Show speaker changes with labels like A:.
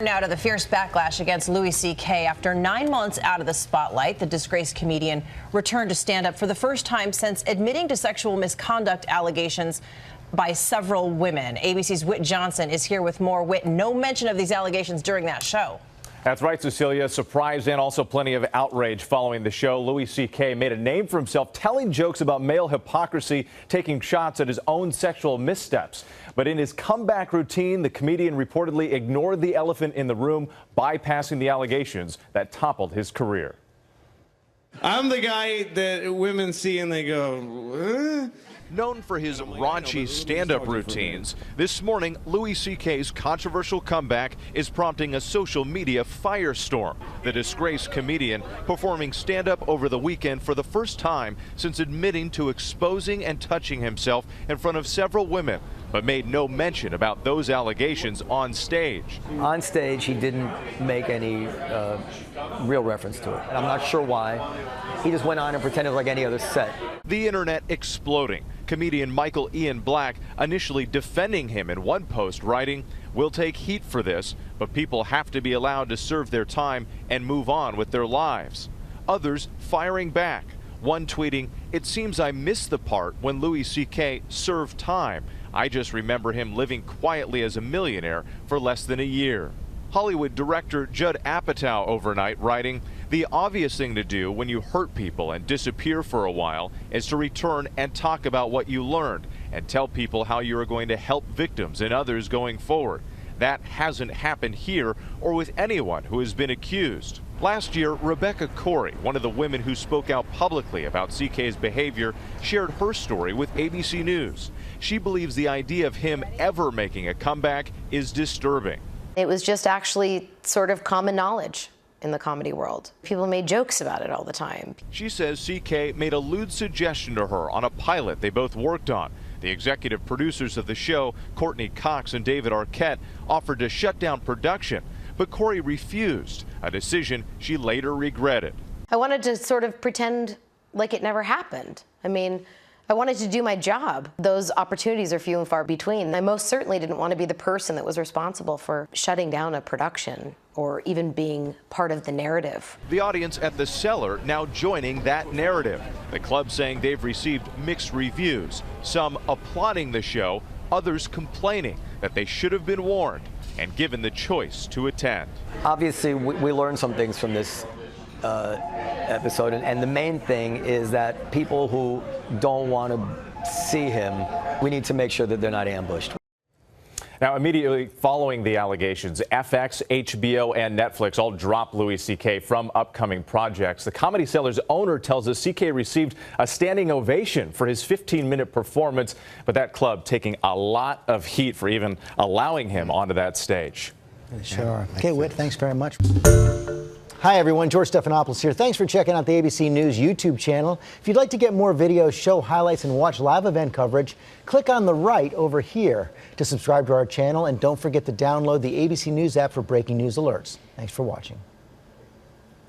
A: Now to the fierce backlash against Louis C.K. After 9 months out of the spotlight, the disgraced comedian returned to stand up for the first time since admitting to sexual misconduct allegations by several women. ABC's Whit Johnson is here with more. Whit, no mention of these allegations during that show.
B: That's right, Cecilia. Surprise and also plenty of outrage following the show. Louis C.K. made a name for himself telling jokes about male hypocrisy, taking shots at his own sexual missteps. But in his comeback routine, the comedian reportedly ignored the elephant in the room, bypassing the allegations that toppled his career.
C: I'm the guy that women see and they go,
D: Known for his raunchy stand-up routines, this morning Louis C.K.'s controversial comeback is prompting a social media firestorm. The disgraced comedian performing stand-up over the weekend for the first time since admitting to exposing and touching himself in front of several women, but made no mention about those allegations on stage.
E: On stage, he didn't make any real reference to it. And I'm not sure why. He just went on and pretended like any other set.
D: The internet exploding. Comedian Michael Ian Black initially defending him in one post, writing, "We'll take heat for this, but people have to be allowed to serve their time and move on with their lives." Others firing back. One tweeting, "It seems I missed the part when Louis C.K. served time. I just remember him living quietly as a millionaire for less than a year." Hollywood director Judd Apatow overnight writing, "The obvious thing to do when you hurt people and disappear for a while is to return and talk about what you learned and tell people how you are going to help victims and others going forward. That hasn't happened here or with anyone who has been accused." Last year, Rebecca Corey, one of the women who spoke out publicly about CK's behavior, shared her story with ABC News. She believes the idea of him ever making a comeback is disturbing.
F: It was just actually sort of common knowledge in the comedy world. People made jokes about it all the time.
D: She says CK made a lewd suggestion to her on a pilot they both worked on. The executive producers of the show, Courtney Cox and David Arquette, offered to shut down production, but Corey refused, a decision she later regretted.
F: I wanted to sort of pretend like it never happened. I mean, I wanted to do my job. Those opportunities are few and far between. I most certainly didn't want to be the person that was responsible for shutting down a production or even being part of the narrative.
D: The audience at the Cellar now joining that narrative. The club saying they've received mixed reviews, some applauding the show, others complaining that they should have been warned and given the choice to attend.
E: Obviously, we learned some things from this episode, and the main thing is that people who don't want to see him, we need to make sure that they're not ambushed.
B: Now, immediately following the allegations, FX, HBO, and Netflix all dropped Louis C.K. from upcoming projects. The Comedy Cellar's owner tells us C.K. received a standing ovation for his 15-minute performance, but that club taking a lot of heat for even allowing him onto that stage.
G: Sure. Okay, Whit, thanks very much. Hi, everyone. George Stephanopoulos here. Thanks for checking out the ABC News YouTube channel. If you'd like to get more videos, show highlights, and watch live event coverage, click on the right over here to subscribe to our channel. And don't forget to download the ABC News app for breaking news alerts. Thanks for watching.